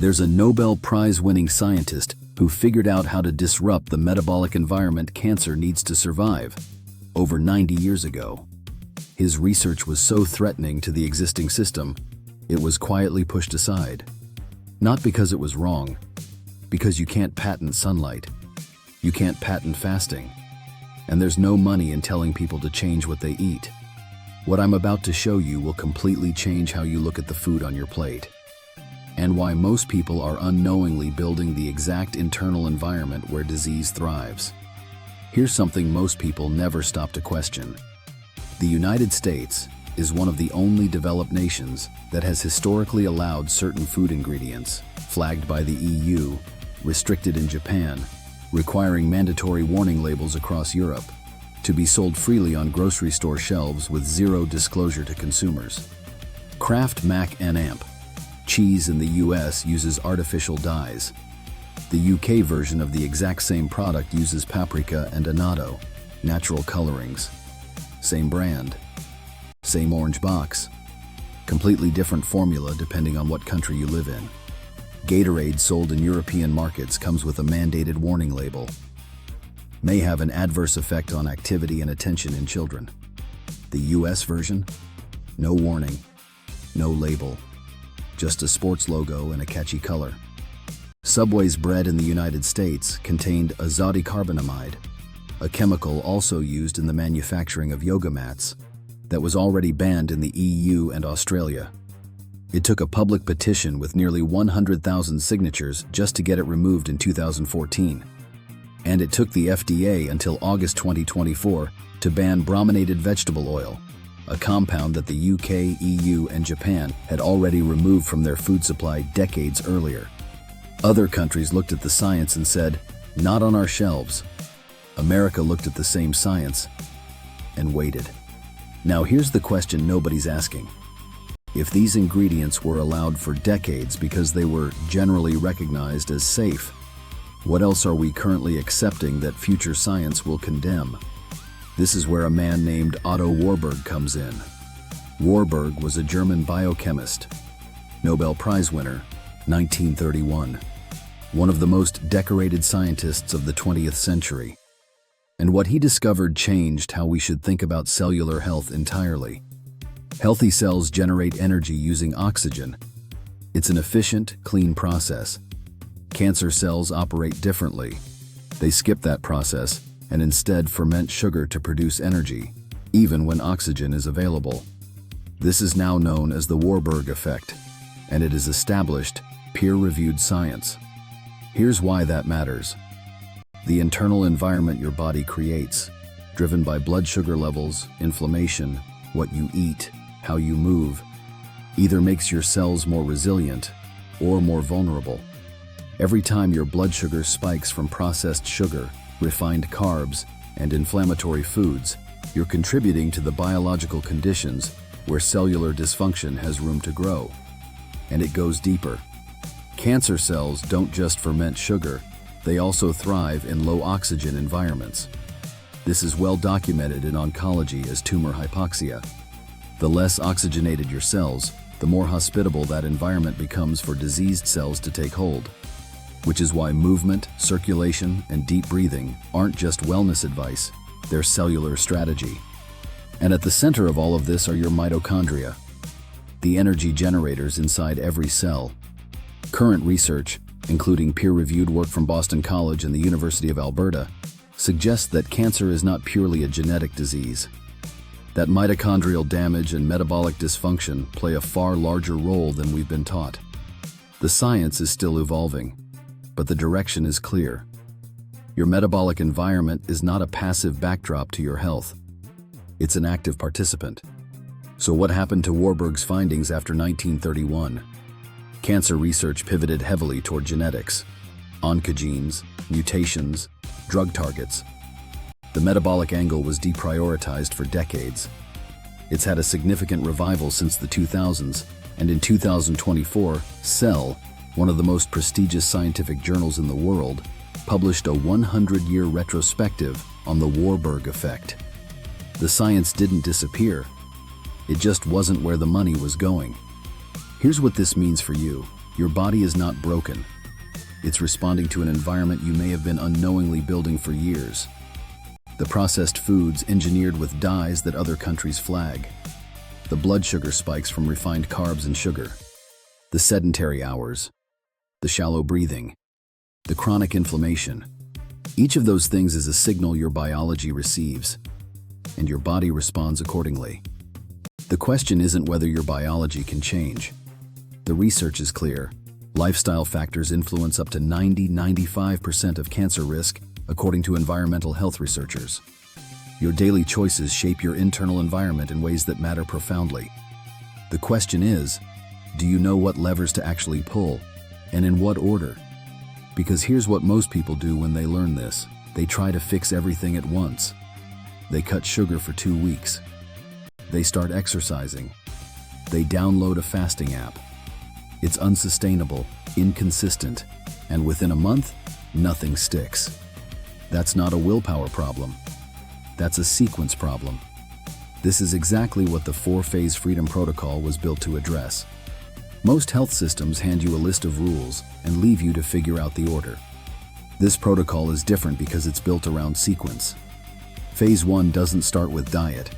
There's a Nobel Prize-winning scientist who figured out how to disrupt the metabolic environment cancer needs to survive over 90 years ago. His research was so threatening to the existing system, it was quietly pushed aside. Not because it was wrong, because you can't patent sunlight, you can't patent fasting, and there's no money in telling people to change what they eat. What I'm about to show you will completely change how you look at the food on your plate, and why most people are unknowingly building the exact internal environment where disease thrives. Here's something most people never stop to question. The United States is one of the only developed nations that has historically allowed certain food ingredients, flagged by the EU, restricted in Japan, requiring mandatory warning labels across Europe, to be sold freely on grocery store shelves with zero disclosure to consumers. Kraft Mac and Amp. Cheese in the US uses artificial dyes. The UK version of the exact same product uses paprika and annatto, natural colorings. Same brand, same orange box, completely different formula depending on what country you live in. Gatorade sold in European markets comes with a mandated warning label. May have an adverse effect on activity and attention in children. The US version? No warning, no label, just a sports logo and a catchy color. Subway's bread in the United States contained azodicarbonamide, a chemical also used in the manufacturing of yoga mats that was already banned in the EU and Australia. It took a public petition with nearly 100,000 signatures just to get it removed in 2014. And it took the FDA until August 2024 to ban brominated vegetable oil, a compound that the UK, EU, and Japan had already removed from their food supply decades earlier. Other countries looked at the science and said, "Not on our shelves." America looked at the same science and waited. Now here's the question nobody's asking. If these ingredients were allowed for decades because they were generally recognized as safe, what else are we currently accepting that future science will condemn? This is where a man named Otto Warburg comes in. Warburg was a German biochemist, Nobel Prize winner, 1931, one of the most decorated scientists of the 20th century. And what he discovered changed how we should think about cellular health entirely. Healthy cells generate energy using oxygen. It's an efficient, clean process. Cancer cells operate differently. They skip that process and instead ferment sugar to produce energy, even when oxygen is available. This is now known as the Warburg effect, and it is established, peer-reviewed science. Here's why that matters. The internal environment your body creates, driven by blood sugar levels, inflammation, what you eat, how you move, either makes your cells more resilient or more vulnerable. Every time your blood sugar spikes from processed sugar, refined carbs, and inflammatory foods, you're contributing to the biological conditions where cellular dysfunction has room to grow. And it goes deeper. Cancer cells don't just ferment sugar, they also thrive in low oxygen environments. This is well documented in oncology as tumor hypoxia. The less oxygenated your cells, the more hospitable that environment becomes for diseased cells to take hold. Which is why movement, circulation, and deep breathing aren't just wellness advice, they're cellular strategy. And at the center of all of this are your mitochondria, the energy generators inside every cell. Current research, including peer-reviewed work from Boston College and the University of Alberta, suggests that cancer is not purely a genetic disease. That mitochondrial damage and metabolic dysfunction play a far larger role than we've been taught. The science is still evolving, but the direction is clear. Your metabolic environment is not a passive backdrop to your health. It's an active participant. So what happened to Warburg's findings after 1931? Cancer research pivoted heavily toward genetics, oncogenes, mutations, drug targets. The metabolic angle was deprioritized for decades. It's had a significant revival since the 2000s, and in 2024, Cell, one of the most prestigious scientific journals in the world, published a 100-year retrospective on the Warburg effect. The science didn't disappear. It just wasn't where the money was going. Here's what this means for you. Your body is not broken. It's responding to an environment you may have been unknowingly building for years. The processed foods engineered with dyes that other countries flag. The blood sugar spikes from refined carbs and sugar. The sedentary hours. The shallow breathing. The chronic inflammation. Each of those things is a signal your biology receives, and your body responds accordingly. The question isn't whether your biology can change. The research is clear. Lifestyle factors influence up to 90–95% of cancer risk, according to environmental health researchers. Your daily choices shape your internal environment in ways that matter profoundly. The question is, do you know what levers to actually pull, and in what order? Because here's what most people do when they learn this. They try to fix everything at once. They cut sugar for 2 weeks. They start exercising. They download a fasting app. It's unsustainable, inconsistent, and within a month, nothing sticks. That's not a willpower problem. That's a sequence problem. This is exactly what the 4-phase freedom protocol was built to address. Most health systems hand you a list of rules and leave you to figure out the order. This protocol is different because it's built around sequence. Phase 1 doesn't start with diet.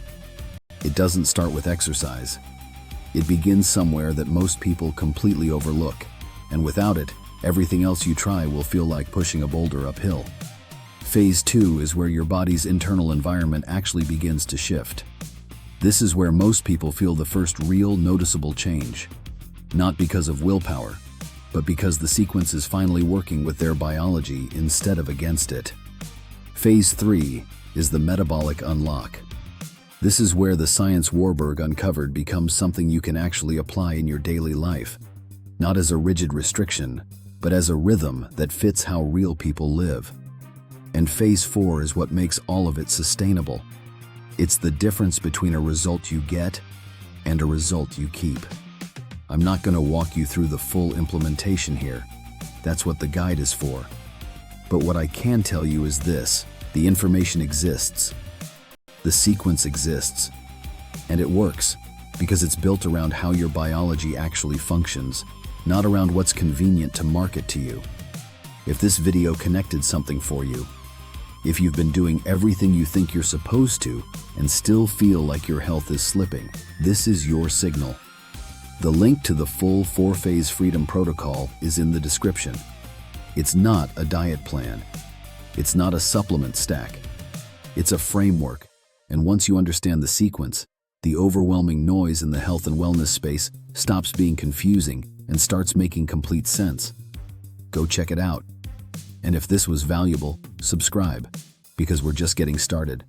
It doesn't start with exercise. It begins somewhere that most people completely overlook, and without it, everything else you try will feel like pushing a boulder uphill. Phase 2 is where your body's internal environment actually begins to shift. This is where most people feel the first real noticeable change. Not because of willpower, but because the sequence is finally working with their biology instead of against it. Phase 3 is the metabolic unlock. This is where the science Warburg uncovered becomes something you can actually apply in your daily life, not as a rigid restriction, but as a rhythm that fits how real people live. And phase 4 is what makes all of it sustainable. It's the difference between a result you get and a result you keep. I'm not going to walk you through the full implementation here. That's what the guide is for. But what I can tell you is this: the information exists. The sequence exists. And it works because it's built around how your biology actually functions, not around what's convenient to market to you. If this video connected something for you, if you've been doing everything you think you're supposed to and still feel like your health is slipping, this is your signal. The link to the full 4-phase freedom protocol is in the description. It's not a diet plan. It's not a supplement stack. It's a framework. And once you understand the sequence, the overwhelming noise in the health and wellness space stops being confusing and starts making complete sense. Go check it out. And if this was valuable, subscribe, because we're just getting started.